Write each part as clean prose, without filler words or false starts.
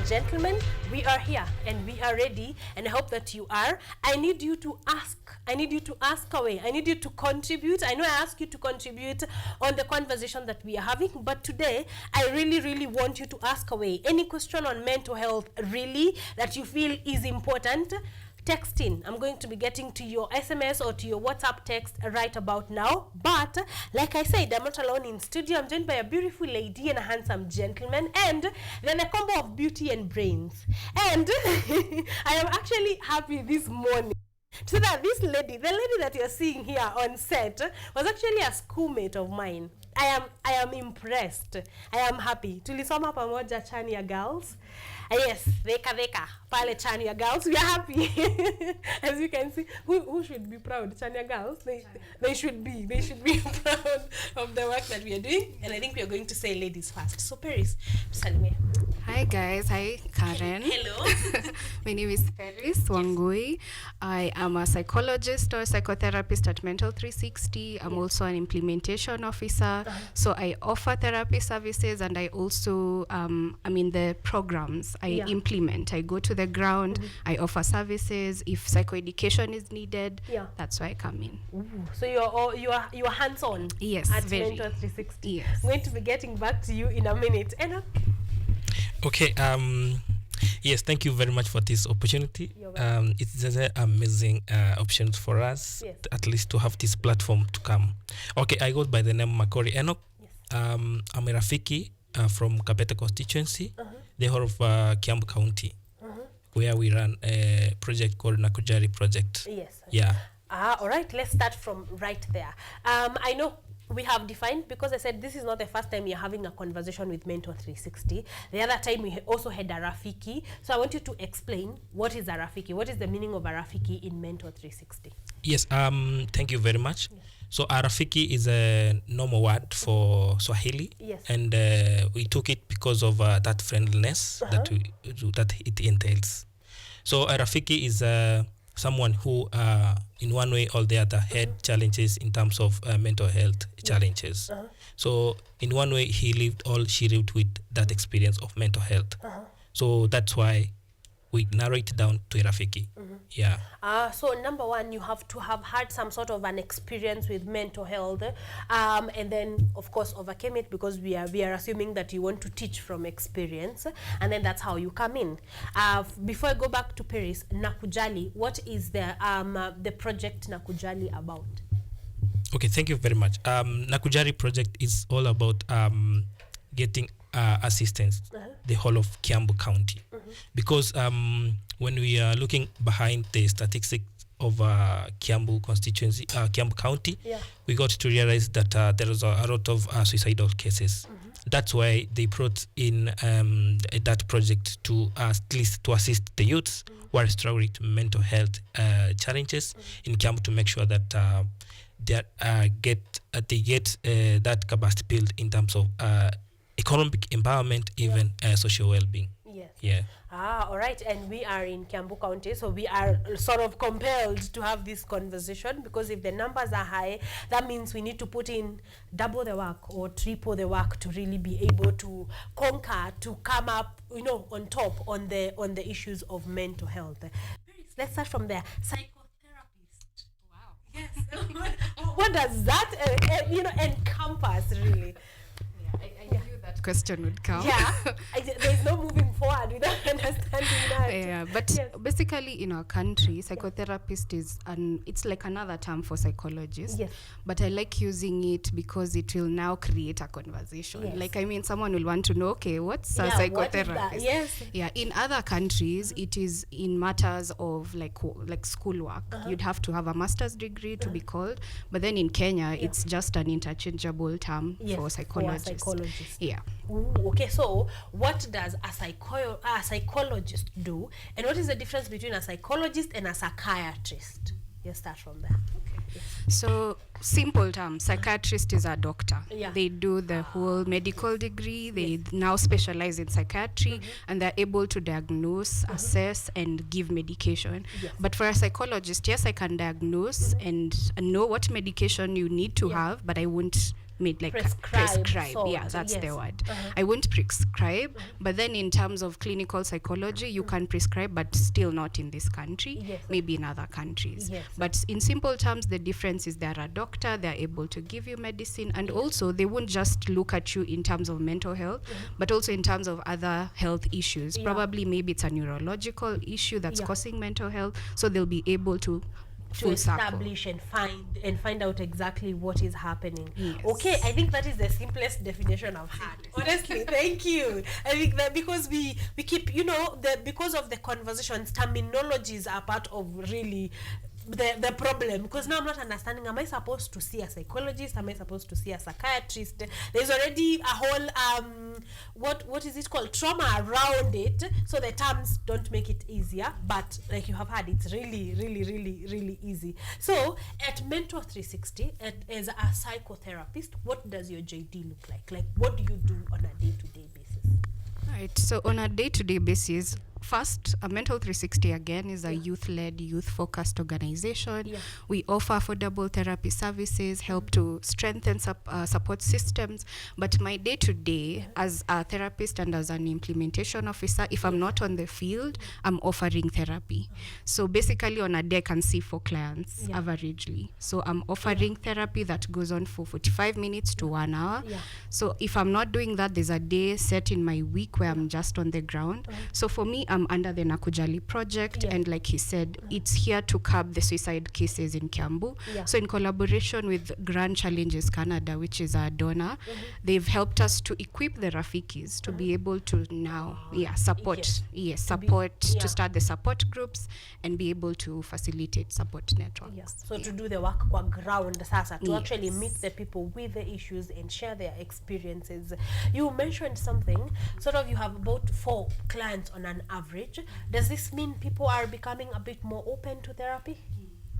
and gentlemen, we are here and we are ready, and I hope that you are. I need you to ask. I need you to ask away. I need you to contribute. I know I ask you to contribute on the conversation that we are having, but today I really want you to ask away any question on mental health really that you feel is important. Text in. I'm going to be getting to your SMS or to your WhatsApp text right about now. But like I said, I'm not alone in studio. I'm joined by a beautiful lady and a handsome gentleman, and then a combo of beauty and brains. And I am actually happy this morning so that this lady, the lady that you're seeing here on set, was actually a schoolmate of mine. I am impressed. I am happy. Tulisoma pamoja Chania Girls. Yes, Veka pale Chania Girls. We are happy. As you can see, who should be proud? Chania Girls. They should be proud of the work that we are doing. And I think we are going to say ladies first. So Paris, Salome. Hi guys, hi Karen. Hello. My name is Paris Wangui. I am a psychologist or psychotherapist at Mental 360. I'm also an implementation officer. So I offer therapy services, and I also, the programs I implement. I go to the ground, I offer services. If psychoeducation is needed, that's why I come in. Ooh. So you are hands-on. Yes, at very. Mental 360. Yes. I'm going to be getting back to you in a minute. And Okay. Yes, thank you very much for this opportunity. It's an amazing option for us, at least to have this platform to come. Okay, I go by the name Makori Enoch. Yes. I'm a Rafiki from Kabete constituency, the whole of Kiambu County, where we run a project called Nakujari Project. Yes. Yeah. All right, let's start from right there. I know we have defined, because I said this is not the first time you're having a conversation with Mentor 360. The other time we also had a Rafiki. So I want you to explain what is a Rafiki. What is the meaning of a Rafiki in Mentor 360? Yes, thank you very much. Yes. So a Rafiki is a normal word for Swahili. Yes. And we took it because of that friendliness that it entails. So a Rafiki is someone who in one way or the other had challenges in terms of mental health challenges. So in one way she lived with that experience of mental health. So that's why we narrow it down to a Rafiki. Yeah. So number one, you have to have had some sort of an experience with mental health, and then of course overcame it, because we are assuming that you want to teach from experience, and then that's how you come in. Before I go back to Paris, Nakujali, what is the project Nakujali about? Okay, thank you very much. Nakujari project is all about getting assistance the whole of Kiambu County, because when we are looking behind the statistics of Kiambu constituency, Kiambu County, we got to realize that there is a lot of suicidal cases. That's why they brought in that project to at least to assist the youths who are struggling with mental health challenges in Kiambu, to make sure that they get that capacity built in terms of economic empowerment, even social well-being. Yes. Yeah. All right. And we are in Kiambu County, so we are sort of compelled to have this conversation, because if the numbers are high, that means we need to put in double the work or triple the work to really be able to conquer, to come up, on top on the issues of mental health. Let's start from there. Psychotherapist. Wow. Yes. What does that encompass really? I knew that question would come. Yeah, there's no moving forward without understanding that. Yeah, but basically in our country, psychotherapist it's like another term for psychologist. Yes. But I like using it because it will now create a conversation. Yes. Someone will want to know, okay, what's a psychotherapist? Yes. Yeah, in other countries, it is in matters of like schoolwork. You'd have to have a master's degree to be called. But then in Kenya, it's just an interchangeable term for psychologists. Yeah. Ooh, okay, so what does a psychologist do, and what is the difference between a psychologist and a psychiatrist? Let's start from there. Okay. Yes. So, simple term, psychiatrist is a doctor. Yeah. They do the whole medical degree. They now specialize in psychiatry, and they're able to diagnose, assess, and give medication. Yes. But for a psychologist, yes, I can diagnose and know what medication you need to have, but I won't prescribe. sort, Yeah, that's the yes. word. I won't prescribe, but then in terms of clinical psychology, you can prescribe, but still not in this country, Yes. maybe in other countries. Yes. But in simple terms, the difference is they're a doctor, they're able to give you medicine, and also they won't just look at you in terms of mental health, but also in terms of other health issues. Yeah. Probably maybe it's a neurological issue that's Yeah. causing mental health, so they'll be able to full circle. Establish and find out exactly what is happening. Yes. Okay, I think that is the simplest definition I've had. Honestly, thank you. I think that because we keep, because of the conversations, terminologies are part of really the problem, because now I'm not understanding, am I supposed to see a psychologist, am I supposed to see a psychiatrist? There's already a whole what is it called, trauma around it, so the terms don't make it easier, but like you have had, it's really really really really easy. So at Mentor 360, as a psychotherapist, what does your JD look like what do you do on a day-to-day basis? Right. So on a day-to-day basis, first, a Mental 360 again is a youth-led, youth-focused organization. Yeah. We offer affordable therapy services, help to strengthen support systems. But my day-to-day as a therapist and as an implementation officer, if I'm not on the field, I'm offering therapy. So basically on a day I can see 4 clients averagely. So I'm offering therapy that goes on for 45 minutes to 1 hour. Yeah. So if I'm not doing that, there's a day set in my week where I'm just on the ground. So for me, I'm under the Nakujali project, and like he said, it's here to curb the suicide cases in Kiambu. So in collaboration with Grand Challenges Canada, which is our donor, they've helped us to equip the Rafikis to be able to now support to start the support groups and be able to facilitate support networks. So to do the work kwa ground sasa, to actually meet the people with the issues and share their experiences. You mentioned something, sort of you have about 4 clients on an average. Does this mean people are becoming a bit more open to therapy?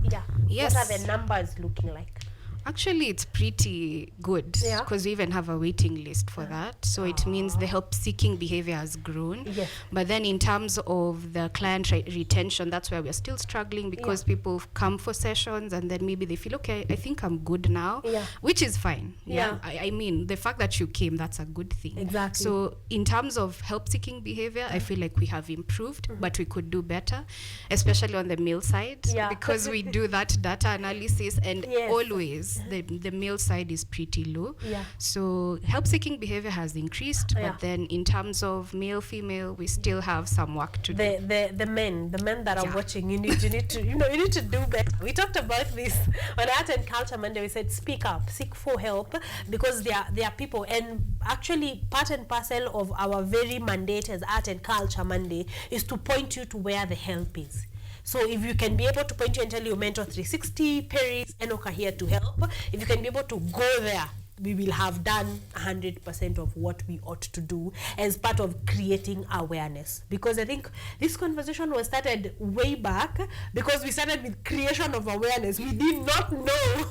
Yeah. Yes. What are the numbers looking like? Actually, it's pretty good because we even have a waiting list for that. So it means the help-seeking behavior has grown. Yes. But then in terms of the client retention, that's where we're still struggling because people come for sessions and then maybe they feel, okay, I think I'm good now, which is fine. I mean, the fact that you came, that's a good thing. Exactly. So in terms of help-seeking behavior, I feel like we have improved, but we could do better, especially on the male side, because we do that data analysis and always the male side is pretty low. So help-seeking behavior has increased, but then in terms of male, female, we still have some work to do. The men that are watching, you need to you need to do better. We talked about this on Art and Culture Monday. We said speak up, seek for help, because there are people, and actually part and parcel of our very mandate as Art and Culture Monday is to point you to where the help is. So if you can be able to point you and tell you Mentor 360, Paris, Enoch are here to help. If you can be able to go there, we will have done 100% of what we ought to do as part of creating awareness. Because I think this conversation was started way back because we started with creation of awareness. We did not know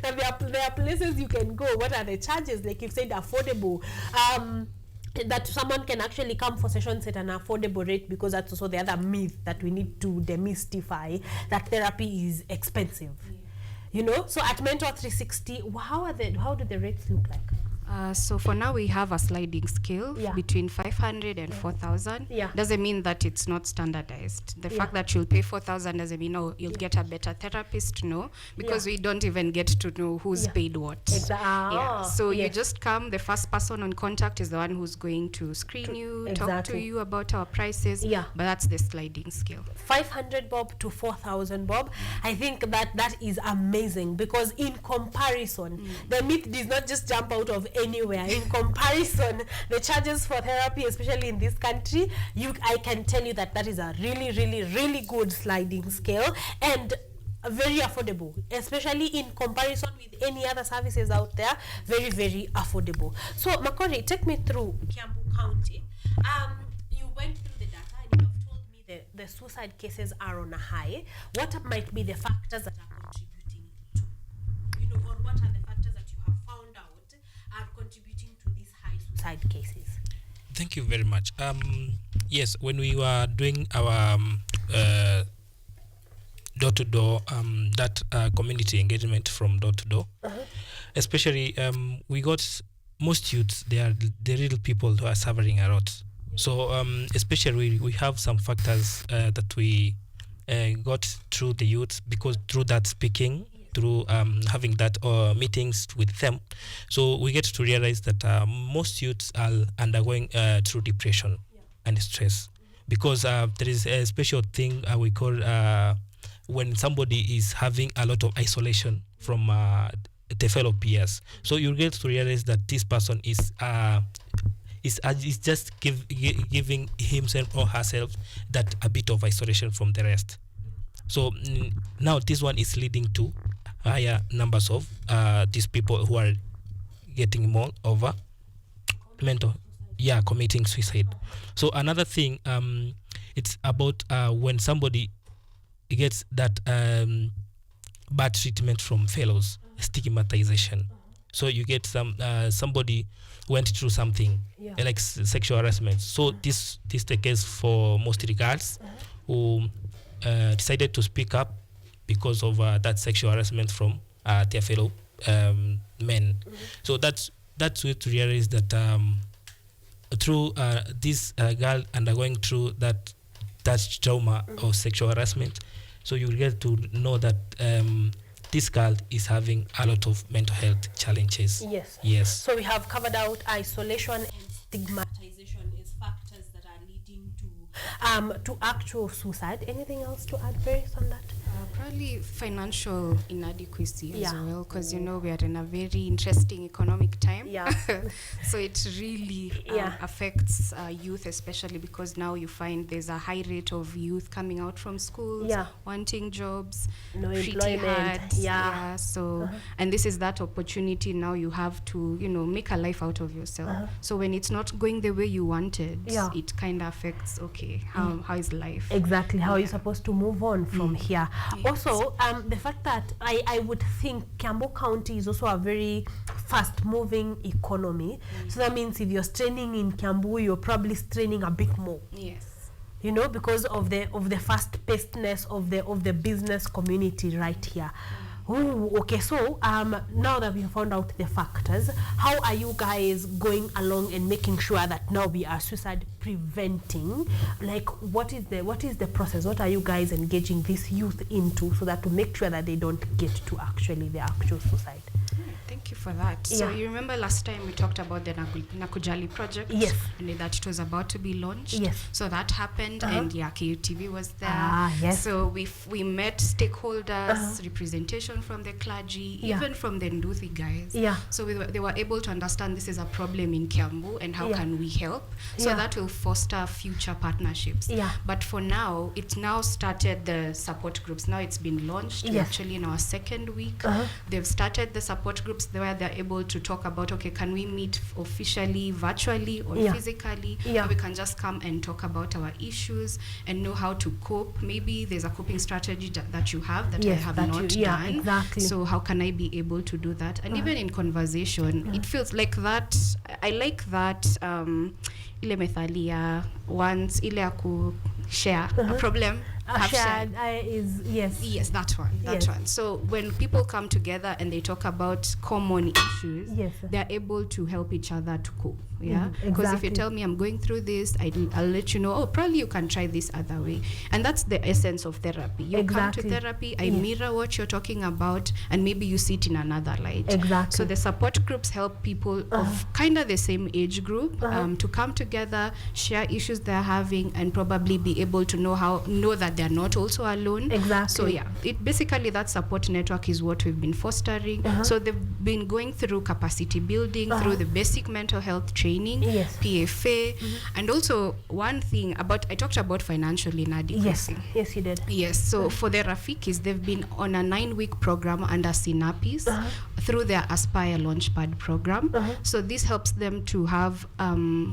that there are places you can go. What are the charges? Like you've said, affordable. That someone can actually come for sessions at an affordable rate, because that's also the other myth that we need to demystify, that therapy is expensive. So at Mentor 360, how do the rates look like? So for now we have a sliding scale between 500 and 4,000. Doesn't mean that it's not standardized. The fact that you'll pay 4,000 doesn't mean you'll get a better therapist, because we don't even get to know who's paid what. So you just come, the first person on contact is the one who's going to screen you, talk to you about our prices, but that's the sliding scale. 500 bob to 4,000 bob. I think that is amazing, because in comparison, the myth does not just jump out of anywhere. In comparison, the charges for therapy, especially in this country, I can tell you that is a really, really, really good sliding scale, and very affordable, especially in comparison with any other services out there. Very, very affordable. So Makori, take me through Kiambu County. You went through the data and you have told me the suicide cases are on a high. What might be the factors that are contributing to, or what are the factors that you have found out are contributing to these high suicide cases? Thank you very much. Yes, when we were doing our door-to-door, that community engagement from door-to-door, especially we got most youths. They are the real people who are suffering a lot. So especially we have some factors that we got through the youth, because through that speaking, through having that meetings with them, so we get to realize that most youths are undergoing through depression and stress, because there is a special thing we call when somebody is having a lot of isolation from the fellow peers. So you get to realize that this person is just giving himself or herself that a bit of isolation from the rest. So now this one is leading to higher numbers of these people who are getting more over committing suicide. So another thing, it's about when somebody gets that bad treatment from fellows, stigmatization. So you get somebody went through something like sexual harassment. So this is the case for most girls who decided to speak up because of that sexual harassment from their fellow men. So that's way to realize that through this girl undergoing through that trauma of sexual harassment, so you get to know that this girl is having a lot of mental health challenges. Yes. So we have covered out isolation and stigmatization as factors that are leading to actual suicide. Anything else to add, Grace, on that? Probably financial inadequacy as well, because we are in a very interesting economic time. So it really affects youth, especially because now you find there's a high rate of youth coming out from schools, wanting jobs, no pretty employment. hard. So and this is that opportunity now you have to make a life out of yourself. So when it's not going the way you wanted, it kind of affects how is life exactly, how are you supposed to move on from here. Also, the fact that I would think Kiambu County is also a very fast-moving economy. So that means if you're straining in Kiambu, you're probably straining a bit more. Yes. Because of the fast-pacedness of the business community right here. Ooh, okay, so now that we have found out the factors, how are you guys going along and making sure that now we are suicide preventing? Like, what is the process? What are you guys engaging this youth into so that to make sure that they don't get to the actual suicide? Thank you for that. So you remember last time we talked about the Nakujali project? Yes. And that it was about to be launched. Yes. So that happened, and KUTV was there. Yes. So we met stakeholders, representation from the clergy, even from the Nduthi guys. So they were able to understand this is a problem in Kiambu and how can we help. So that will foster future partnerships. But for now, it now started the support groups. Now it's been launched. We're actually in our second week. They've started the support groups where they're able to talk about, can we meet officially, virtually, or physically? Or we can just come and talk about our issues and know how to cope. Maybe there's a coping strategy that you have that I have not done. Exactly. So how can I be able to do that? And even in conversation, it feels like that. I like that ile methali ya once ile ya ku share a problem shared is yes, that one. So when people come together and they talk about common issues, they're able to help each other to cope. Because if you tell me I'm going through this, I'll let you know, probably you can try this other way. And that's the essence of therapy. You come to therapy, I mirror what you're talking about, and maybe you see it in another light. Exactly. So the support groups help people of kind of the same age group to come together, share issues they're having, and probably be able to know that they're not also alone. Exactly. So it basically, that support network is what we've been fostering. So they've been going through capacity building, through the basic mental health training, PFA, and also one thing I talked about financial inadequacy. Yes, you did. Yes, so for the Rafikis, they've been on a 9-week program under Sinapis through their Aspire Launchpad program. So this helps them to have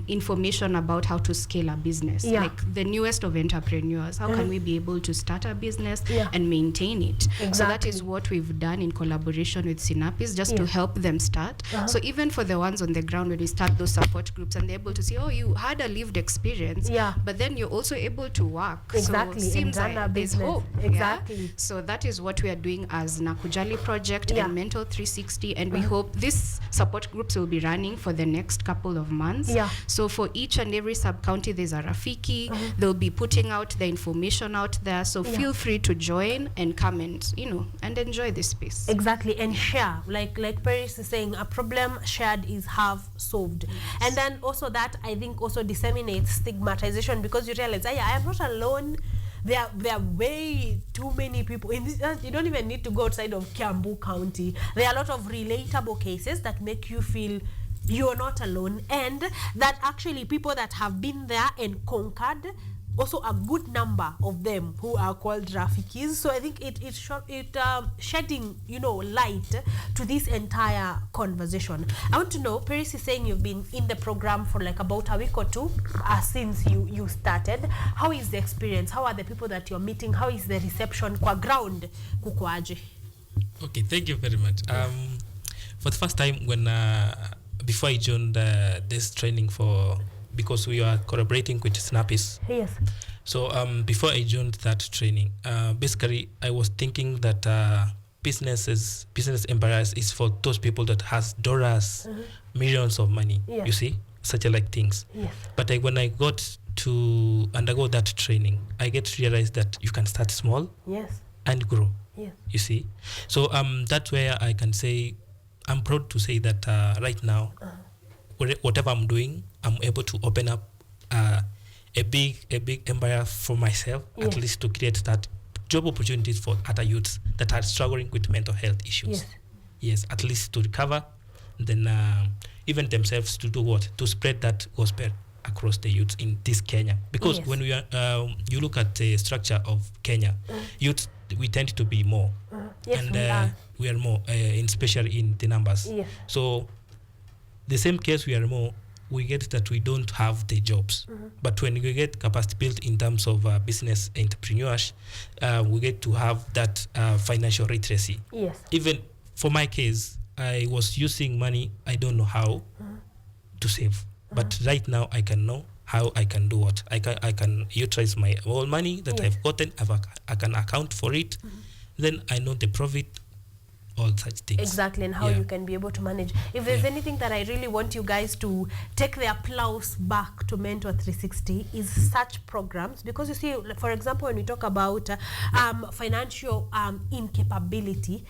information about how to scale a business, like the newest of entrepreneurs. How can we be be able to start a business Yeah. and maintain it. So that Exactly. is what we've done in collaboration with Synapis, just to Yeah. help them start. So even for the ones on the ground, when we start those support groups and they're able to see, oh, you had a lived experience, Yeah. but then you're also able to work. Exactly, So and seems run a like there's business. hope. Exactly. Yeah? So that is what we are doing as Nakujali Project Yeah. and Mental 360, and we hope these support groups will be running for the next couple of months. Yeah. So for each and every sub-county, there's a Rafiki. They'll be putting out the information out there. So Yeah. feel free to join and come and enjoy this space. Exactly, and share, like Paris is saying, a problem shared is half solved. And then also that, I think, also disseminates stigmatization, because you realize, I am not alone. There are way too many people in this. You don't even need to go outside of Kiambu County. There are a lot of relatable cases that make you feel you're not alone, and that actually people that have been there and conquered, also a good number of them who are called Rafikis. So I think it shedding light to this entire conversation. I want to know, Paris is saying you've been in the program for like about a week or two since you started. How is the experience? How are the people that you're meeting? How is the reception kwa ground kukoaje? Okay, thank you very much. For the first time, when before I joined this training because we are collaborating with Synapis. Yes. So before I joined that training, basically I was thinking that business empires is for those people that has dollars, millions of money. Yeah. You see, such like things. Yes. But when I got to undergo that training, I get to realize that you can start small Yes. and grow. Yes. You see, so that's where I can say I'm proud to say that right now, whatever I'm doing, I'm able to open up a big empire for myself, at Yeah. least to create that job opportunities for other youths that are struggling with mental health issues. Yes. Yes, at least to recover, then even themselves to do what? To spread that gospel across the youths in this Kenya. Because Yes. when we are, you look at the structure of Kenya, youths, we tend to be more. Yes, And we are more, especially in the numbers. Yes. So the same case we are more, we get that we don't have the jobs. But when we get capacity built in terms of business entrepreneurs, we get to have that financial literacy. Yes. Even for my case, I was using money, I don't know how to save. But right now I can know how I can do what. I can utilize my own money that Yeah. I've gotten, I can account for it. Then I know the profit, all such things. Exactly, and how Yeah. you can be able to manage. If there's Yeah. anything that I really want you guys to take the applause back to Mentor 360 is such programs, because you see, for example, when we talk about financial incapability,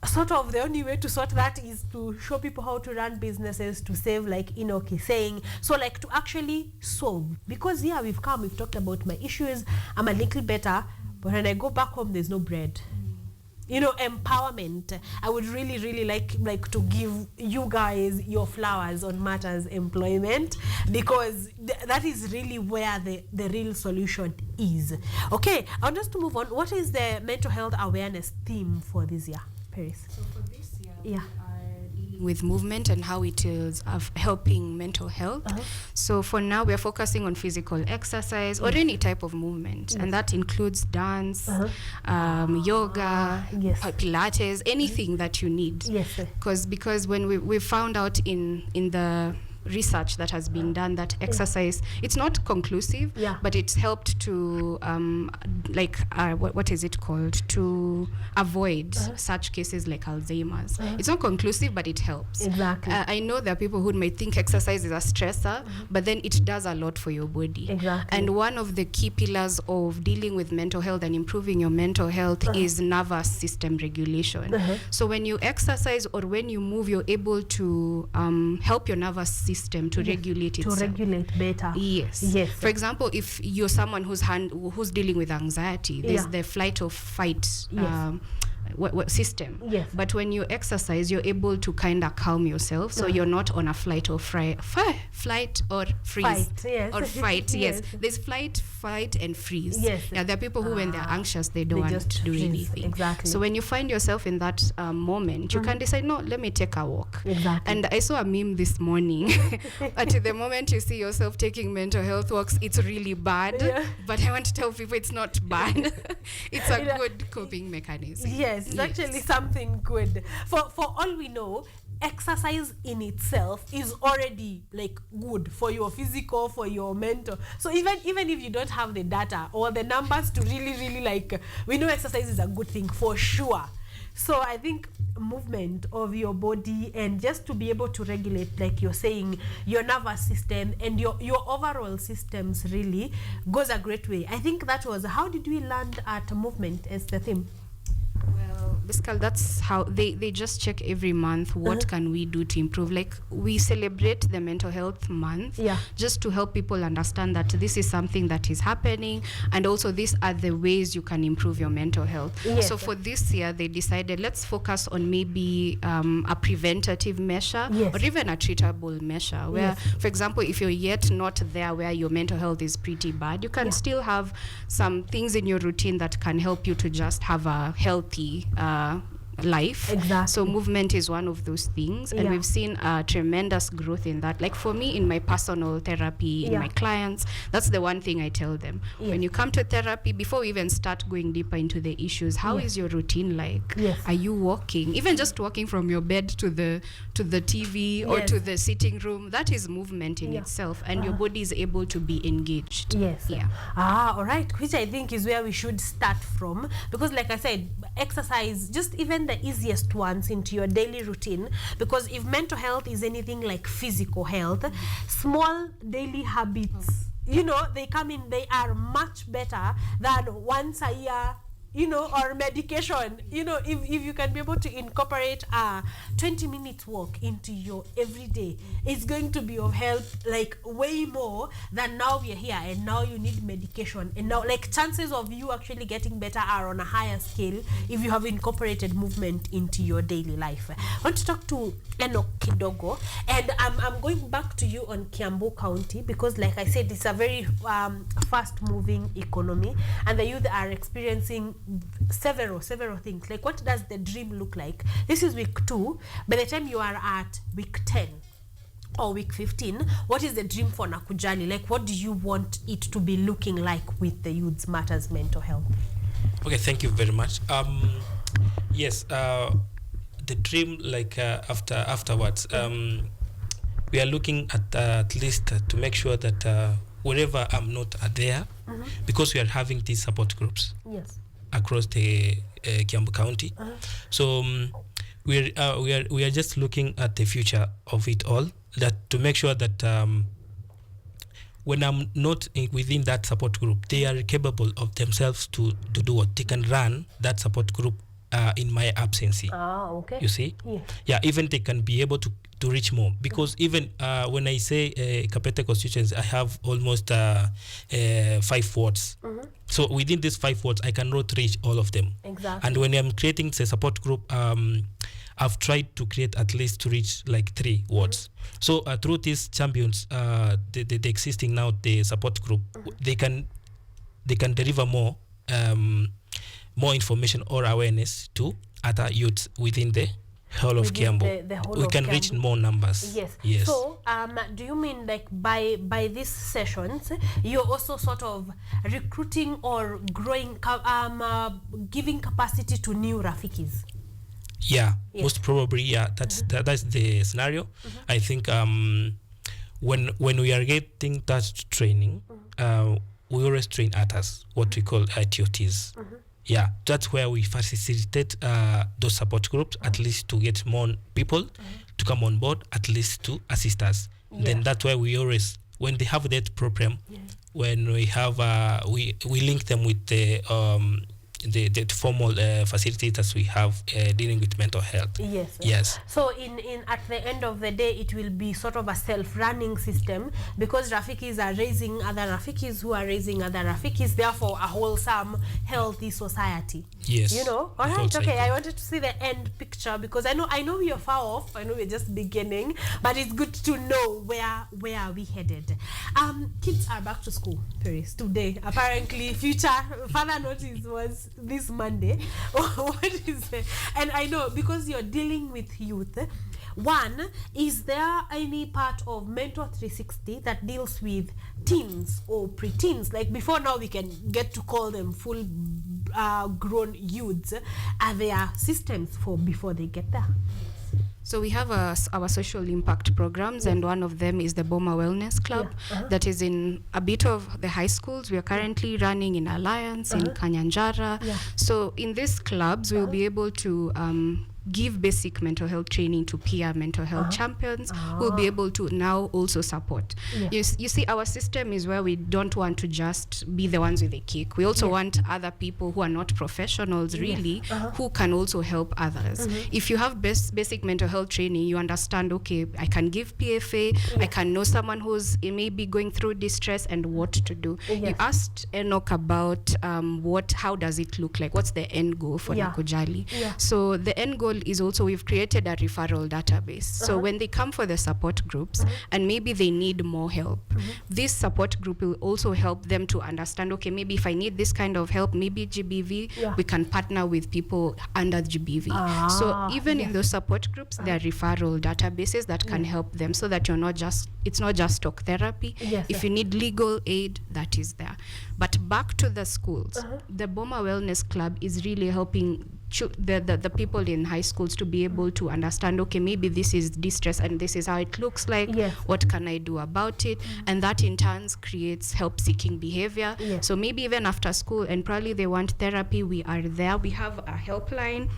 sort of the only way to sort that is to show people how to run businesses, to save, like Enoch is saying. So like to actually solve, because we've talked about my issues, I'm a little better, but when I go back home, there's no bread. Empowerment. I would really, really like to give you guys your flowers on matters employment, because that is really where the real solution is. Okay, I want us to move on. What is the mental health awareness theme for this year, Paris? So for this year, Yeah. with movement and how it is helping mental health. So for now, we are focusing on physical exercise or any type of movement, and that includes dance, yoga, Yes. Pilates, anything that you need. Yes, sir. Because when we found out in the research that has been done that exercise, it's not conclusive, Yeah. but it's helped to what is it called, to avoid such cases like Alzheimer's. It's not conclusive, but it helps. Exactly. I know there are people who might think exercise is a stressor, but then it does a lot for your body. Exactly. And one of the key pillars of dealing with mental health and improving your mental health is nervous system regulation. So when you exercise or when you move, you're able to help your nervous system to regulate itself. To regulate better. Yes. Yes. For example, if you're someone who's dealing with anxiety, there's Yeah. the flight or fight Yes. system. Yes. But when you exercise, you're able to kind of calm yourself, so you're not on a flight or flight or freeze. Fight, yes. Or fight. Yes. Yes. There's flight, fight, and freeze. Yes. Yeah, there are people who, when they're anxious, they don't They want just to do freeze. anything. Exactly. So when you find yourself in that moment, you can decide, no, let me take a walk. Exactly. And I saw a meme this morning. At the moment you see yourself taking mental health walks, it's really bad. Yeah. But I want to tell people it's not bad. It's a Yeah. good coping mechanism. Yes, it's actually something good. For all we know, exercise in itself is already like good for your physical, for your mental. So even if you don't have the data or the numbers to really like, we know exercise is a good thing for sure. So I think movement of your body and just to be able to regulate, like you're saying, your nervous system and your overall systems really goes a great way. I think that was, how did we land at movement as the theme? Well, basically that's how they just check every month what can we do to improve. Like we celebrate the mental health month just to help people understand that this is something that is happening, and also these are the ways you can improve your mental health. Yes. So for this year they decided, let's focus on maybe a preventative measure or even a treatable measure where, for example, if you're yet not there where your mental health is pretty bad, you can still have some things in your routine that can help you to just have a healthy life. Exactly. So movement is one of those things, and we've seen tremendous growth in that. Like for me, in my personal therapy, in my clients, that's the one thing I tell them. When you come to therapy, before we even start going deeper into the issues, how is your routine like? Are you walking? Even just walking from your bed to the TV or to the sitting room, that is movement in itself, and your body is able to be engaged. All right, which I think is where we should start from, because like I said, exercise, just even the easiest ones into your daily routine, because if mental health is anything like physical health, small daily habits, you know, they come in, they are much better than once a year, you know, or medication. You know, if you can be able to incorporate a 20-minute walk into your everyday, it's going to be of help like way more than now we're here and now you need medication, and now like chances of you actually getting better are on a higher scale if you have incorporated movement into your daily life. I want to talk to Enoch Kidogo, and I'm going back to you on Kiambu County, because like I said, it's a very fast moving economy and the youth are experiencing several things. Like, what does the dream look like? This is week 2. By the time you are at week 10 or week 15, what is the dream for Nakujali? Like, what do you want it to be looking like with the Youth Matters Mental Health? Okay, thank you very much. Yes, the dream, like afterwards, we are looking at least to make sure that wherever I'm not there, because we are having these support groups across the Kiambu County. So we are just looking at the future of it all, that to make sure that when I'm not within that support group, they are capable of themselves to do what they can run that support group in my absence. You see? Yeah, even they can be able to reach more, because even when I say Kapete constituency, I have almost 5 wards. So within these 5 wards, I cannot reach all of them. Exactly. And when I'm creating the support group, I've tried to create at least to reach like 3 wards. So through these champions, the existing now, the support group, they can deliver more information or awareness to other youths within the whole of Kiambu. We can reach more numbers. Yes. So, do you mean like by these sessions, you're also sort of recruiting or growing, giving capacity to new Rafikis? Yeah, most probably. Yeah, that's the scenario. I think when we are getting that training, we always train others, what we call TOTs. Yeah, that's where we facilitate those support groups, at least to get more people to come on board, at least to assist us. Then that's why we always, when they have that program, when we have we link them with the the formal facilitators we have dealing with mental health. Yes. So in at the end of the day, it will be sort of a self-running system, because Rafikis are raising other Rafikis who are raising other Rafikis, therefore a wholesome, healthy society. Yes. You know? All right, okay. I wanted to see the end picture, because I know we are far off. I know we're just beginning, but it's good to know where are we headed. Kids are back to school, Paris, today. Apparently, further notice was this Monday. What is it? And I know, because you're dealing with youth, one, is there any part of Mentor 360 that deals with teens or preteens? Like before now, we can get to call them full grown youths. Are there systems for before they get there? So we have our social impact programs, and one of them is the Boma Wellness Club that is in a bit of the high schools. We are currently running in Alliance, in Kanyanjara. So in these clubs, we'll be able to give basic mental health training to peer mental health champions who will be able to now also support. You see, our system is where we don't want to just be the ones with the kick. We also want other people who are not professionals really, who can also help others. If you have basic mental health training, you understand, okay, I can give PFA, I can know someone who's maybe going through distress and what to do. You asked Enoch about how does it look like? What's the end goal for Nakujali? So the end goal is also, we've created a referral database. So when they come for the support groups and maybe they need more help, this support group will also help them to understand, okay, maybe if I need this kind of help, maybe GBV, we can partner with people under GBV. So even in those support groups, there are referral databases that can help them, so that it's not just talk therapy. If you need legal aid, that is there. But back to the schools, the Boma Wellness Club is really helping the people in high schools to be able to understand, okay, maybe this is distress and this is how it looks like. What can I do about it? And that in turn creates help-seeking behavior. So maybe even after school, and probably they want therapy, we are there. We have a helpline.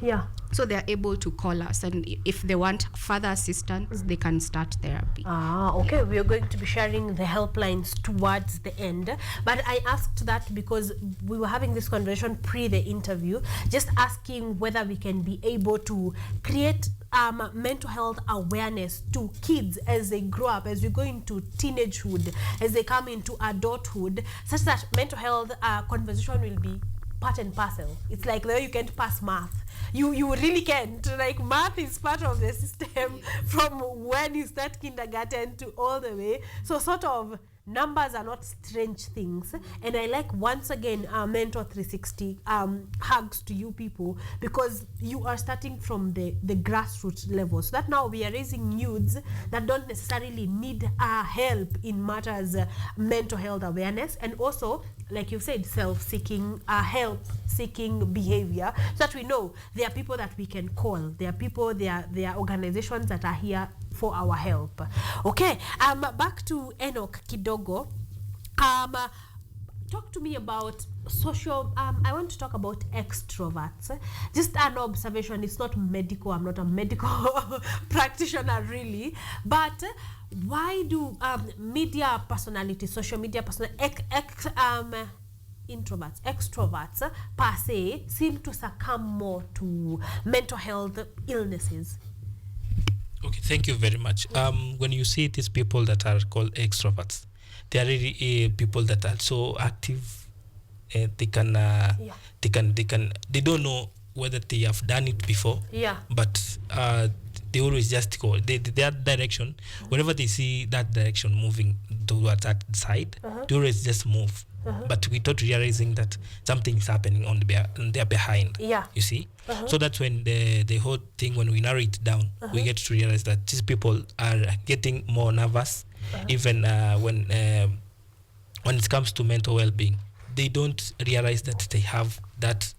So they're able to call us, and if they want further assistance, they can start therapy. Okay. We are going to be sharing the helplines towards the end. But I asked that because we were having this conversation pre the interview, just asking whether we can be able to create mental health awareness to kids as they grow up, as we go into teenagehood, as they come into adulthood, such that mental health conversation will be part and parcel. It's like the way you can't pass math. You really can't. Like, math is part of the system from when you start kindergarten to all the way. So sort of numbers are not strange things. And I like, once again, Mentor 360 hugs to you people, because you are starting from the grassroots level. So that now we are raising youths that don't necessarily need help in matters mental health awareness, and also, like you said, self-seeking, help-seeking behavior, so that we know there are people that we can call. There are people, there are organizations that are here for our help. Okay, back to Enoch Kidogo. Talk to me about social, I want to talk about extroverts. Just an observation, it's not medical, I'm not a medical practitioner really, but why do media personalities, social media personalities, extroverts per se, seem to succumb more to mental health illnesses? Okay, thank you very much. When you see these people that are called extroverts, they are really people that are so active. They don't know whether they have done it before. But they always just go their direction. Whenever they see that direction moving towards that side, they always just move. But without realizing that something is happening on their behind. You see? So that's when the whole thing, when we narrow it down, we get to realize that these people are getting more nervous, even when it comes to mental well-being. They don't realize that they have that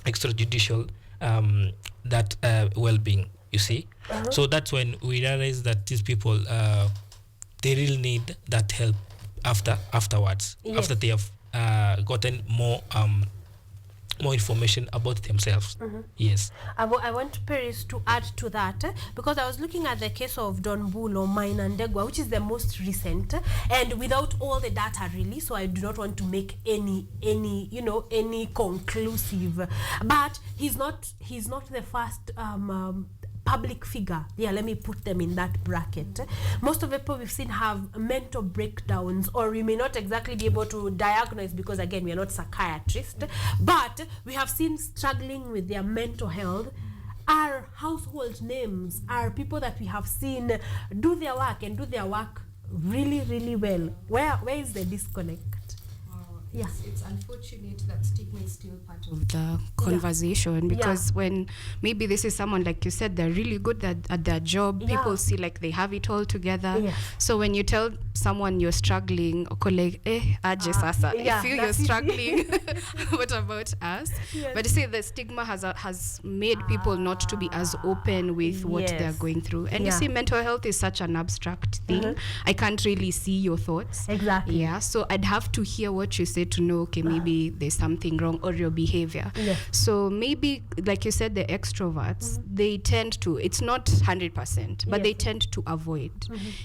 extrajudicial that well-being, you see? So that's when we realize that these people, they really need that help afterwards, after they have gotten more more information about themselves. Yes. I want Paris to add to that because I was looking at the case of Don Bull or Mainandegwa, which is the most recent, and without all the data really, so I do not want to make any conclusive. But he's not the first public figure. Yeah, let me put them in that bracket. Most of the people we've seen have mental breakdowns, or we may not exactly be able to diagnose because again we are not psychiatrists, but we have seen struggling with their mental health. Are household names, are people that we have seen do their work and do their work really, really well. Where is the disconnect? Yeah. It's unfortunate that stigma is still part of the conversation because when maybe this is someone, like you said, they're really good at their job, people see like they have it all together. So when you tell someone you're struggling, like, aje sasa, if you're struggling, what about us? But you see, the stigma has made people not to be as open with what they're going through. And you see, mental health is such an abstract thing. I can't really see your thoughts. Exactly. Yeah, so I'd have to hear what you say to know, okay, maybe there's something wrong or your behavior. So maybe, like you said, the extroverts, they tend to, it's not 100%, but they tend to avoid.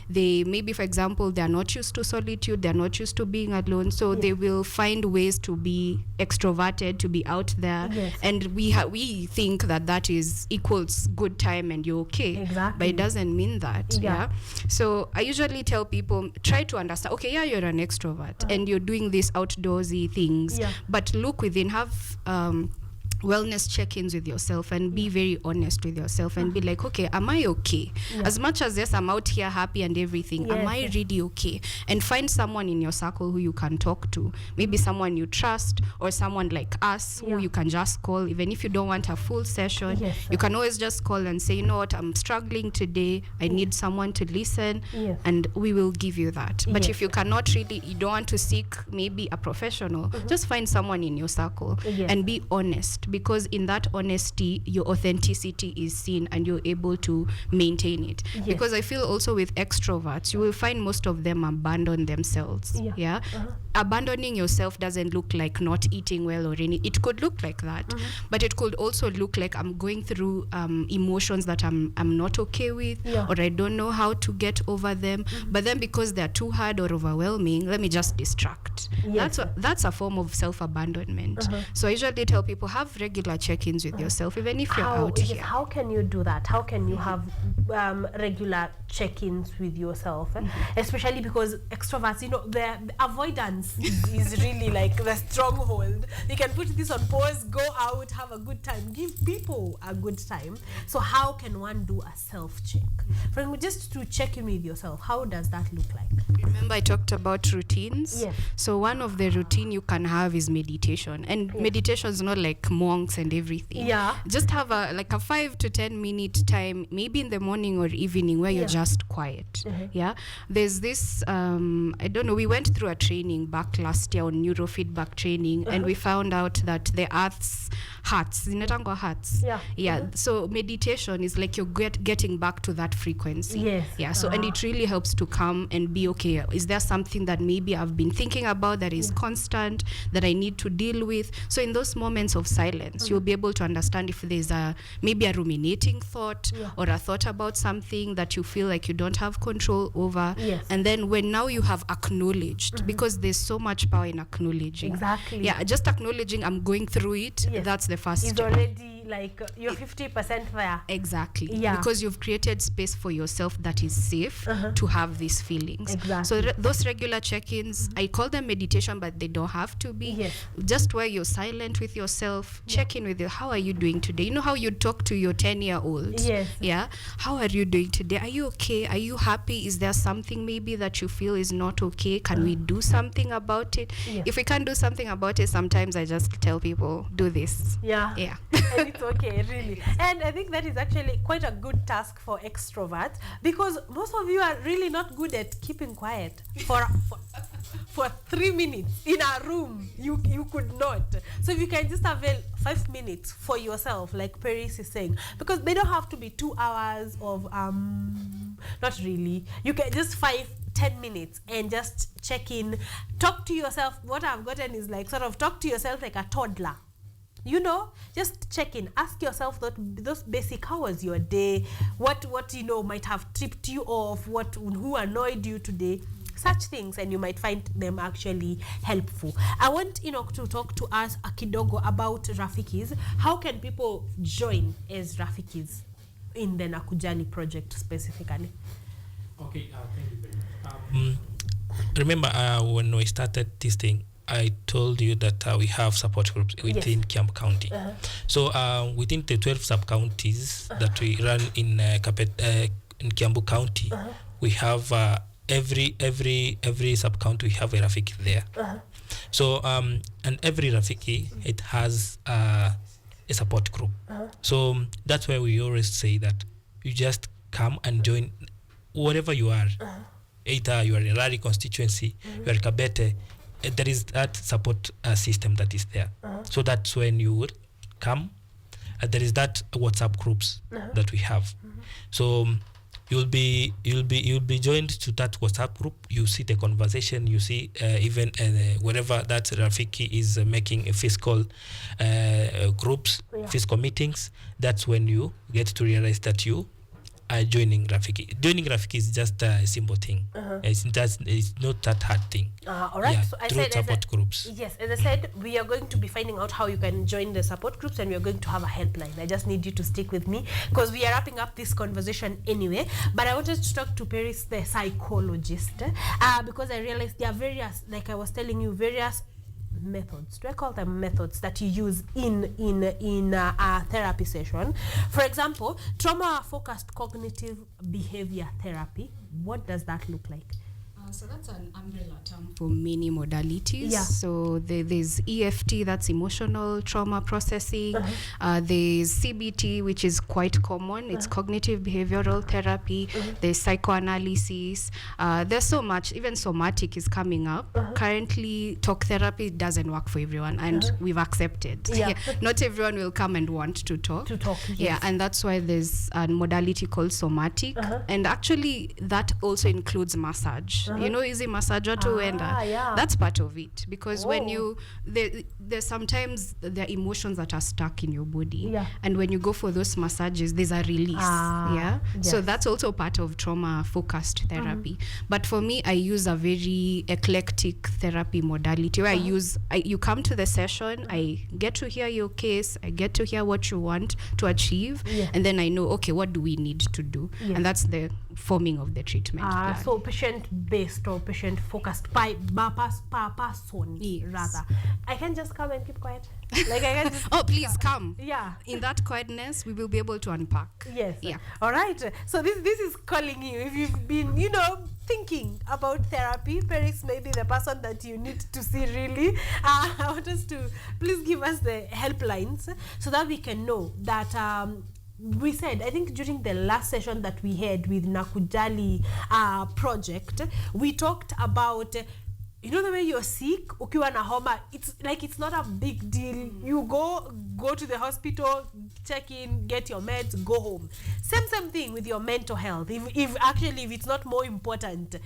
They maybe, for example, they're not used to solitude, they're not used to being alone, so they will find ways to be extroverted, to be out there, and we think that is equals good time and you're okay. But it doesn't mean that. So I usually tell people, try to understand, okay, you're an extrovert and you're doing these outdoorsy things, but look within, have wellness check-ins with yourself and be very honest with yourself and be like, okay, am I okay? As much as yes, I'm out here happy and everything, am I really okay? And find someone in your circle who you can talk to, maybe someone you trust or someone like us who you can just call. Even if you don't want a full session, you can always just call and say, you know what, I'm struggling today, I need someone to listen, and we will give you that. But if you cannot really, you don't want to seek maybe a professional, just find someone in your circle and be honest, because in that honesty your authenticity is seen and you're able to maintain it. Because I feel also with extroverts, you will find most of them abandon themselves. Abandoning yourself doesn't look like not eating well or any, it could look like that, but it could also look like I'm going through emotions that I'm not okay with, or I don't know how to get over them, but then because they're too hard or overwhelming, let me just distract. That's a form of self-abandonment. So I usually tell people, have regular check-ins with yourself, even if you're out here. How can you do that? How can you have regular check-ins with yourself? Especially because extroverts, the avoidance is really like the stronghold. You can put this on pause, go out, have a good time, give people a good time. So how can one do a self-check? For example, just to check in with yourself, how does that look like? Remember I talked about routines? So one of the routine you can have is meditation. And meditation is not like monks and everything. Just have a 5 to 10 minute time, maybe in the morning or evening, where you're just quiet. There's this I don't know, we went through a training back last year on neurofeedback training, and we found out that the earth's hearts, so meditation is like you're getting back to that frequency. So and it really helps to come and be okay, is there something that maybe I've been thinking about that is constant that I need to deal with? So in those moments of silence, you'll be able to understand if there's maybe a ruminating thought or a thought about something that you feel like you don't have control over. And then when now you have acknowledged, because there's so much power in acknowledging. Just acknowledging I'm going through it, that's the first step. It's already like you're 50% there. Because you've created space for yourself that is safe to have these feelings. So those regular check-ins, I call them meditation, but they don't have to be. Just where you're silent with yourself, check in with you. How are you doing today? You know how you talk to your 10-year-old? How are you doing today? Are you okay? Are you happy? Is there something maybe that you feel is not okay? Can we do something about it? If we can't do something about it, sometimes I just tell people, do this. And it's okay, really. And I think that is actually quite a good task for extroverts, because most of you are really not good at keeping quiet for 3 minutes in a room. You could not. So if you can just avail 5 minutes for yourself, like Paris is saying, because they don't have to be 2 hours of not really. You can just 5-10 minutes and just check in, talk to yourself. What I've gotten is like sort of talk to yourself like a toddler. you know, just check in, ask yourself those basic, how was your day, what you know might have tripped you off, who annoyed you today, such things, and you might find them actually helpful. I want Enoch to talk to us a kidogo about Rafikis. How can people join as Rafikis in the Nakujali project specifically? Okay, thank you very much. Remember when we started this thing, I told you that we have support groups within Kiambu County. So within the 12 sub-counties that we run in Kiambu County, we have every sub-county we have a Rafiki there. So and every Rafiki, it has a support group. So that's why we always say that you just come and join wherever you are. Either you are in Rari constituency, you are in Kabete, there is that support system that is there. So that's when you would come. There is that WhatsApp groups that we have. So you'll be joined to that WhatsApp group. You see the conversation. You see even wherever that Rafiki is making a fiscal groups, fiscal meetings. That's when you get to realize that you are joining Rafiki. Joining Rafiki is just a simple thing. It's not that hard thing. All right. Yeah, So I through said support groups. Yes, as I said, we are going to be finding out how you can join the support groups, and we are going to have a helpline. I just need you to stick with me because we are wrapping up this conversation anyway. But I wanted to talk to Paris, the psychologist, because I realized there are various, like I was telling you, various methods. Do I call them methods that you use in a therapy session? For example, trauma-focused cognitive behavior therapy. What does that look like? So that's an umbrella term for many modalities. Yeah. So there's EFT, that's emotional trauma processing. There's CBT, which is quite common. It's cognitive behavioral therapy. There's psychoanalysis. There's so much. Even somatic is coming up. Currently, talk therapy doesn't work for everyone, and we've accepted. Yeah. Not everyone will come and want to talk. Yes. Yeah, and that's why there's a modality called somatic. And actually, that also includes massage. You know, easy massage to end. That's part of it, because when you there's sometimes there are emotions that are stuck in your body, and when you go for those massages, there's a release. So that's also part of trauma focused therapy. But for me, I use a very eclectic therapy modality where you come to the session, I get to hear your case, I get to hear what you want to achieve, and then I know, okay, what do we need to do? And that's the forming of the treatment plan. So patient-based or patient-focused per person, rather. I can just come and keep quiet. Like I can just please come. Yeah. In that quietness, we will be able to unpack. Yes. Yeah. All right. So this is calling you. If you've been, thinking about therapy, Paris may be the person that you need to see really. I want us to please give us the helplines so that we can know that we said, I think during the last session that we had with Nakujali project, we talked about, the way you're sick, ukiwa na homa, it's not a big deal. You go to the hospital, check in, get your meds, go home. Same thing with your mental health. If it's not more important,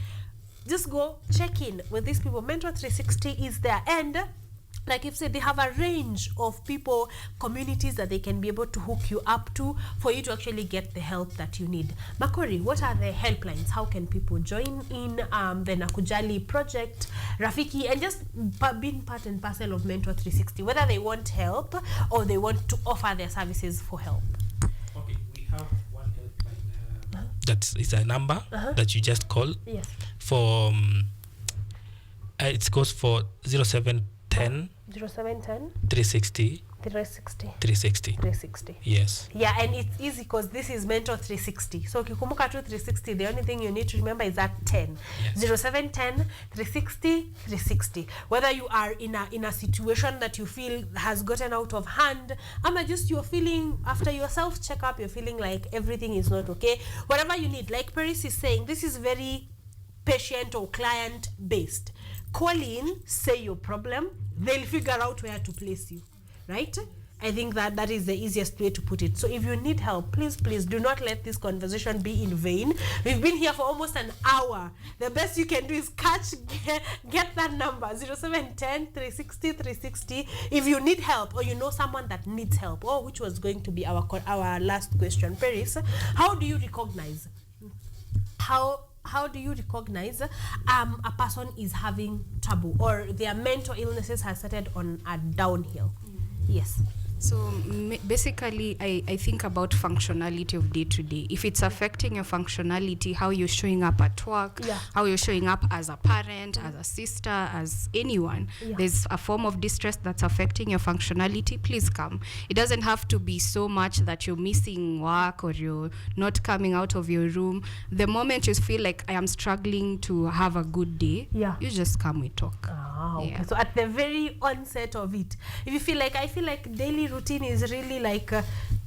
just go check in with these people. Mentor 360 is there, and like you've said, they have a range of people, communities that they can be able to hook you up to for you to actually get the help that you need. Makori, what are the helplines? How can people join in the Nakujali project, Rafiki, and just being part and parcel of Mentor 360, whether they want help or they want to offer their services for help? Okay, we have one helpline. That is a number that you just call. Yes. For it goes for 0710 360 360. Yes. Yeah, and it's easy because this is Mentor 360. So ukikumuka tu 360, the only thing you need to remember is that 10. Yes. 0710 360 360. Whether you are in a situation that you feel has gotten out of hand, or just you're feeling after your self checkup, you're feeling like everything is not okay. Whatever you need, like Paris is saying, this is very patient or client based. Call in, say your problem, they'll figure out where to place you, right? I think that is the easiest way to put it. So if you need help, please do not let this conversation be in vain. We've been here for almost an hour. The best you can do is get that number 0710 360 360 if you need help, or you know someone that needs help, or which was going to be our last question. Paris, how do you recognize do you recognize a person is having trouble or their mental illnesses has started on a downhill? Yes. So basically, I think about functionality of day to day. If it's affecting your functionality, how you're showing up at work, how you're showing up as a parent, as a sister, as anyone, there's a form of distress that's affecting your functionality, please come. It doesn't have to be so much that you're missing work or you're not coming out of your room. The moment you feel like I am struggling to have a good day, you just come, we talk. Okay. So at the very onset of it, if you feel like, I feel like daily routine is really like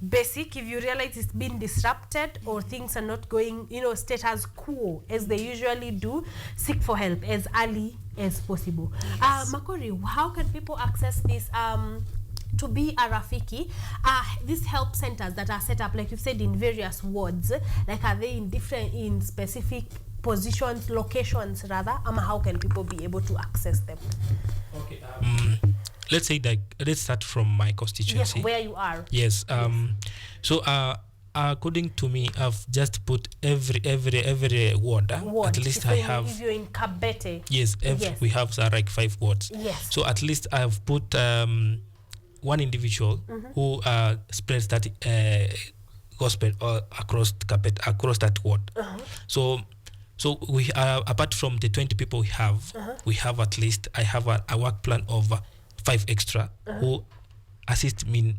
basic, if you realize it's been disrupted or things are not going, status quo as they usually do, seek for help as early as possible. Makori, how can people access this to be a Rafiki? These help centers that are set up, like you've said, in various wards, like are they in specific positions, locations rather, how can people be able to access them? Okay. Let's say that let's start from my constituency. Yes, where you are. Yes. So according to me, I've just put every ward. At least so I have. If you're in Kabete. Yes. We have like 5 wards. Yes. So at least I've put one individual who spreads that gospel across Kabete, across that ward. So we apart from the 20 people we have at least I have a work plan of 5 extra who assist me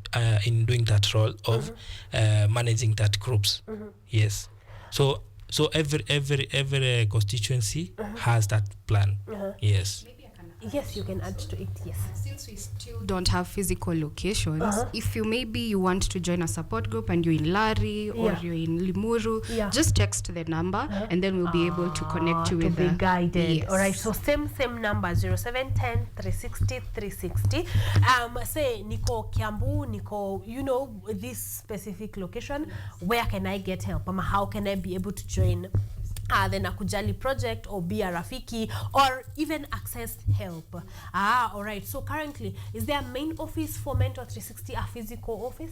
in doing that role of managing that groups. Yes. So every constituency has that plan. Yes. Yes, you can add to it. Yes. Since we still don't have physical locations, if you want to join a support group and you're in Lari or you're in Limuru, just text the number and then we'll be able to connect you with the guided. Yes. All right. So same number 0710 360 360. Say Niko Kiambu, Niko, this specific location. Where can I get help? How can I be able to join the Nakujali project or be a Rafiki or even access help? All right. So currently, is there a main office for Mentor 360, a physical office?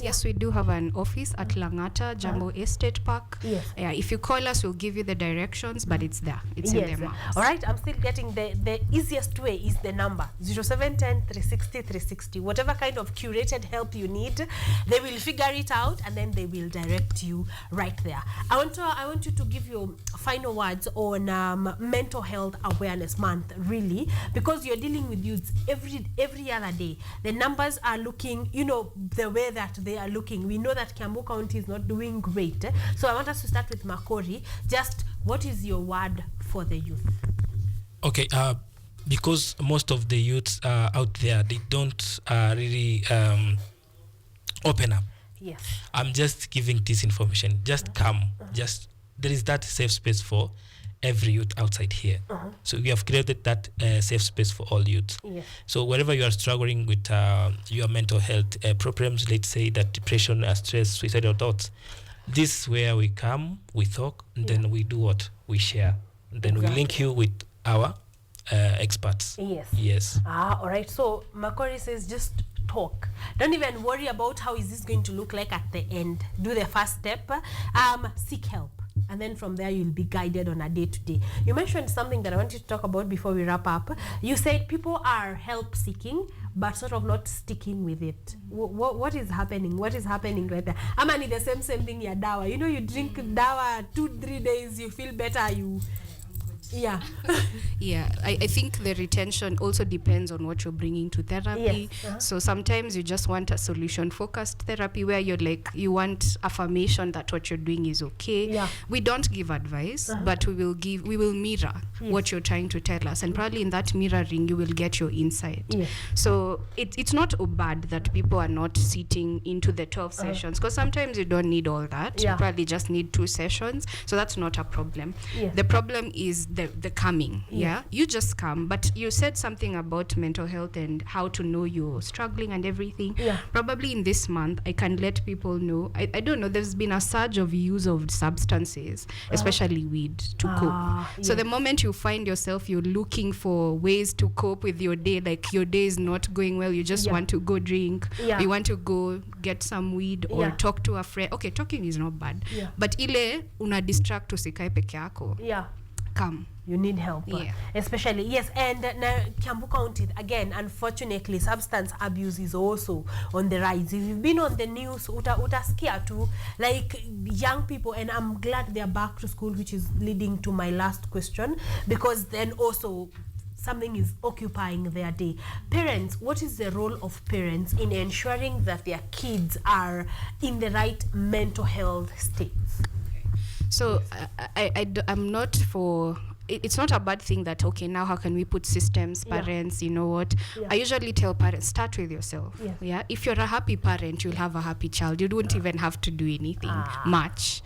Yes, we do have an office at Langata, Jambo Estate Park. Yes. If you call us, we'll give you the directions, but it's there. It's in the maps. All right. I'm still getting the easiest way is the number 0710 360 360. Whatever kind of curated help you need, they will figure it out and then they will direct you right there. I want you to give your final words on Mental Health Awareness Month, really, because you're dealing with youths every other day. The numbers are looking, the way that they are looking. We know that Kiambu County is not doing great. So I want us to start with Makori. Just what is your word for the youth? Okay. Because most of the youths out there, they don't really open up. Yes. I'm just giving this information. Just come. There is that safe space for every youth outside here. So we have created that safe space for all youth. Yes. So wherever you are struggling with your mental health problems, let's say that depression, stress, suicidal thoughts, this is where we come, we talk, and then we do what? We share. And then we link you with our experts. Yes. All right. So Makori says just talk. Don't even worry about how is this going to look like at the end. Do the first step. Seek help. And then from there, you'll be guided on a day-to-day. You mentioned something that I want you to talk about before we wrap up. You said people are help-seeking, but sort of not sticking with it. What is happening? What is happening right there? I'm mean, the same thing, yeah, dawa. You drink dawa 2-3 days, you feel better, Yeah. I think the retention also depends on what you're bringing to therapy. Yes. So sometimes you just want a solution-focused therapy where you're like, you want affirmation that what you're doing is okay. Yeah. We don't give advice, but we will mirror what you're trying to tell us. And probably in that mirroring, you will get your insight. Yes. So it's not bad that people are not sitting into the 12 sessions, because sometimes you don't need all that. Yeah. You probably just need 2 sessions. So that's not a problem. Yes. The problem is the coming. Yeah, you just come. But you said something about mental health and how to know you're struggling and everything. Probably in this month I can let people know. I don't know, there's been a surge of use of substances, especially weed, to cope. So the moment you find yourself, you're looking for ways to cope with your day, like your day is not going well, you just want to go drink, you want to go get some weed or talk to a friend. Okay, talking is not bad, but ile una distract usikae peke yako. Come. You need help, especially, yes. And now Kiambu County, again, unfortunately, substance abuse is also on the rise. If you've been on the news, utaskia too, like young people, and I'm glad they're back to school, which is leading to my last question, because then also something is occupying their day. Parents, what is the role of parents in ensuring that their kids are in the right mental health states? So I'm not for... It's not a bad thing that, okay, now how can we put systems, parents, you know what? I usually tell parents, start with yourself. If you're a happy parent, you'll have a happy child. You don't even have to do anything much.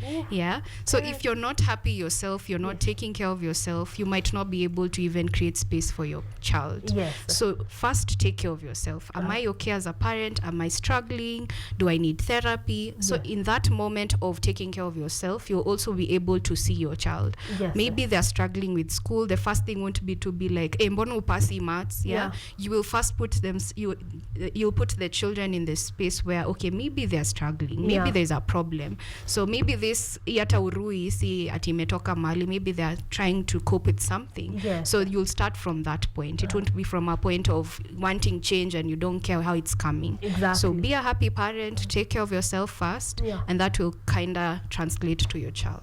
So if you're not happy yourself, you're not taking care of yourself, you might not be able to even create space for your child. So first, take care of yourself. Am I okay as a parent? Am I struggling? Do I need therapy? So in that moment of taking care of yourself, you'll also be able to see your child. Maybe they're struggling with school. The first thing won't be to be like, mbono upasi maths. You will first put them, you'll put the children in the space where, okay, maybe they're struggling, maybe there's a problem. So maybe this yata urui si ati imetoka mali, maybe they're trying to cope with something. So you'll start from that point. It won't be from a point of wanting change and you don't care how it's coming. So be a happy parent, take care of yourself first, and that will kind of translate to your child.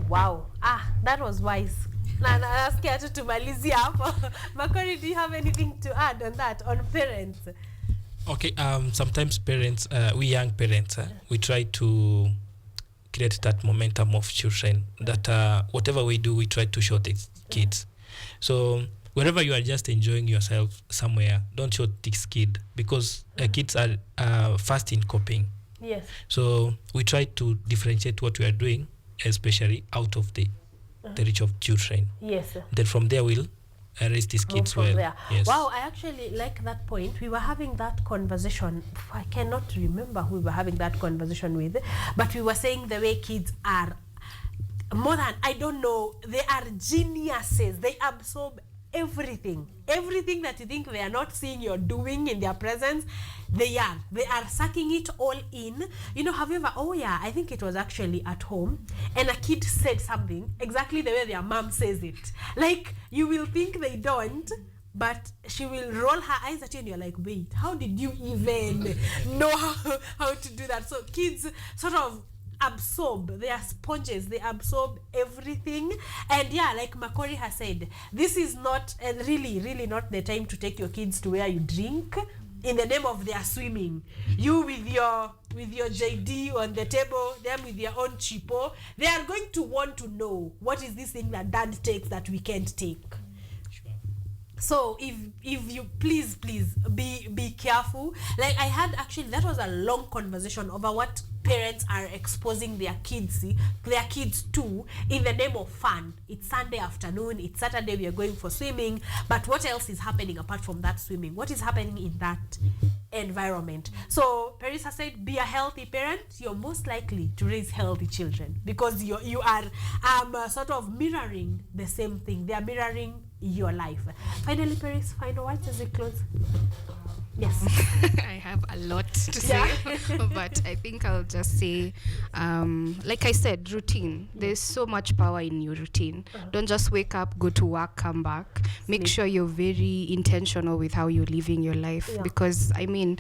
Wow. That was wise. Nasikia tu tumalizia hapo. Makori, do you have anything to add on that, on parents? Okay, sometimes parents, we young parents, we try to create that momentum of children that whatever we do, we try to show the kids. So wherever you are just enjoying yourself somewhere, don't show this kid, because kids are fast in coping. So we try to differentiate what we are doing, especially out of the reach of children. Then from there we'll raise these kids well. Wow, I actually like that point. We were having that conversation. I cannot remember who we were having that conversation with, but we were saying the way kids are more than, I don't know, they are geniuses. They absorb everything that you think they are not seeing you're doing in their presence. They are sucking it all in. You know, have you ever, I think it was actually at home, and a kid said something exactly the way their mom says it. Like, you will think they don't, but she will roll her eyes at you and you're like, wait, how did you even know how to do that? So kids sort of absorb. They are sponges. They absorb everything. And like Makori has said, this is not, and really not the time to take your kids to where you drink in the name of their swimming. You with your JD on the table, them with their own cheapo. They are going to want to know, what is this thing that dad takes that we can't take? So if you please be careful. Like, I had actually, that was a long conversation over what parents are exposing their kids to in the name of fun. It's Sunday afternoon, it's Saturday, we are going for swimming, but what else is happening apart from that swimming? What is happening in that environment? So Parisa said, be a healthy parent. You're most likely to raise healthy children, because you are sort of mirroring the same thing. They are mirroring your life. Finally, Paris, final words as we close. Yes. I have a lot to say, but I think I'll just say, like I said, routine. There's so much power in your routine. Don't just wake up, go to work, come back. Make sure you're very intentional with how you're living your life, because, I mean,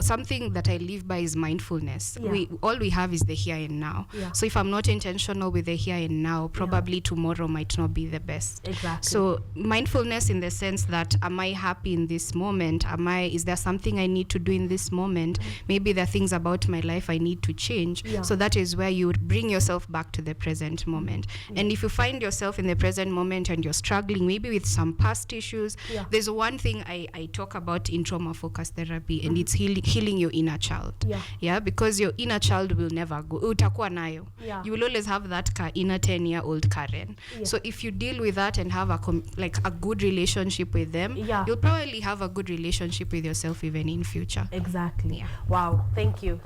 something that I live by is mindfulness. All we have is the here and now. So if I'm not intentional with the here and now, probably tomorrow might not be the best. So mindfulness in the sense that, am I happy in this moment? Is there something I need to do in this moment? Maybe there are things about my life I need to change. So that is where you would bring yourself back to the present moment. And if you find yourself in the present moment and you're struggling maybe with some past issues, there's one thing I talk about in trauma focused therapy, and it's healing your inner child. Yeah, because your inner child will never go. Utakuwa nayo. You will always have that inner 10-year-old Karen. So if you deal with that and have a good relationship with them, you'll probably have a good relationship with yourself even in future. Exactly. Wow, thank you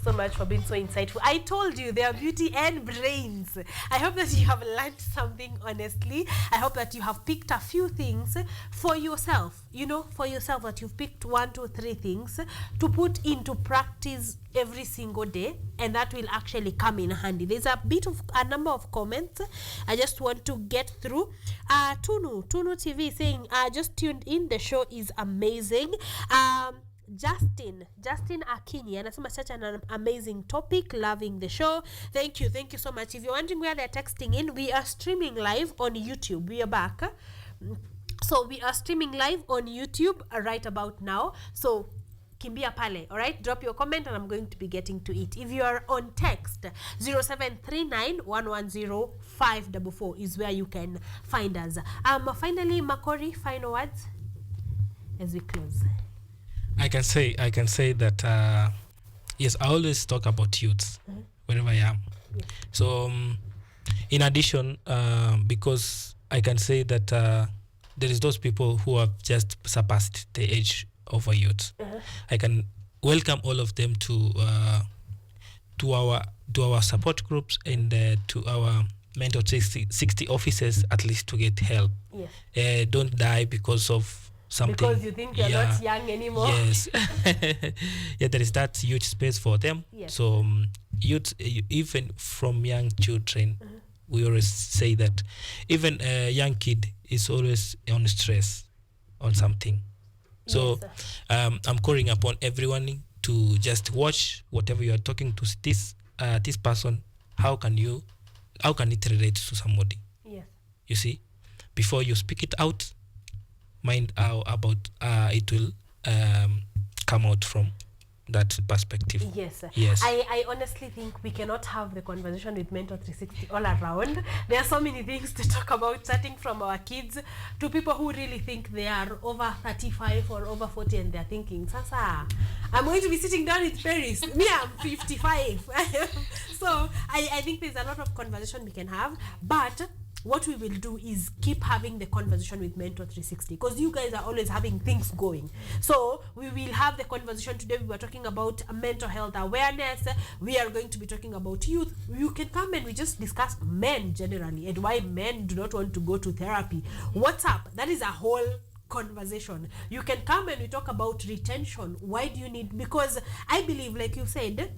so much for being so insightful. I told you they are beauty and brains. I hope that you have learned something, honestly. I hope that you have picked a few things for yourself, that you've picked 1, 2, 3 things to put into practice every single day, and that will actually come in handy. There's a number of comments I just want to get through. Tunu TV saying, just tuned in, the show is amazing. Justin Akinyi anasema such an amazing topic, loving the show. Thank you so much. If you're wondering where they're texting in, we are streaming live on YouTube. We are back. So we are streaming live on YouTube right about now. So kimbia pale, all right? Drop your comment and I'm going to be getting to it. If you are on text, 0739-110-544 is where you can find us. Finally, Makori, final words as we close. I can say that yes, I always talk about youths wherever I am. So in addition, because I can say that there is those people who have just surpassed the age of a youth. I can welcome all of them to our support groups and to our Mentor 360 offices, at least to get help. Don't die because of something, because you think you're not young anymore. Yes. There is that huge space for them. So youth, even from young children, we always say that even a young kid is always on stress on something. So I'm calling upon everyone to just watch whatever you are talking to this person. How can it relate to somebody? You see, before you speak it out, mind how about it will come out from that perspective. Yes. Yes. I honestly think we cannot have the conversation with Mentor 360 all around. There are so many things to talk about, starting from our kids to people who really think they are over 35 or over 40 and they're thinking, Sasa, I'm going to be sitting down with Paris. Me, I'm 55. So I think there's a lot of conversation we can have, but what we will do is keep having the conversation with Mentor 360, because you guys are always having things going. So we will have the conversation today. We were talking about mental health awareness. We are going to be talking about youth. You can come and we just discuss men generally and why men do not want to go to therapy. What's up? That is a whole conversation. You can come and we talk about retention. Why do you need, because I believe, like you said,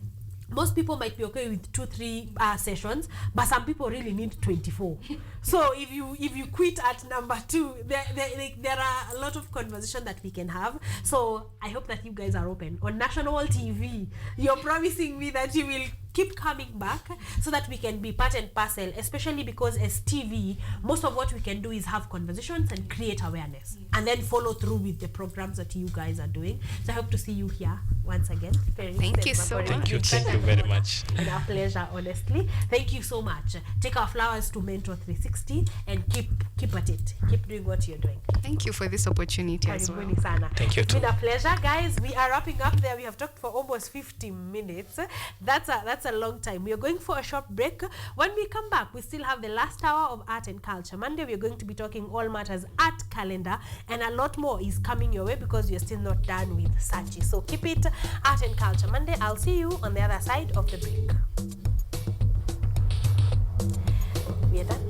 most people might be okay with 2-3 sessions, but some people really need 24. So if you quit at number 2, there are a lot of conversation that we can have. So I hope that you guys are open. On national TV, you're promising me that you will keep coming back so that we can be part and parcel, especially because as TV, most of what we can do is have conversations and create awareness and then follow through with the programs that you guys are doing. So I hope to see you here once again. Thank you so much. Thank you very much. And our pleasure, honestly. Thank you so much. Take our flowers to Mentor 360 and keep at it. Keep doing what you're doing. Thank you for this opportunity as well. Thank you It's too. been a pleasure, guys. We are wrapping up there. We have talked for almost 50 minutes. That's a long time. We are going for a short break. When we come back, we still have the last hour of art and culture. Monday, we are going to be talking all matters art calendar, and a lot more is coming your way because we are still not done with Sachi. So keep it art and culture. Monday, I'll see you on the other side of the break. We are done.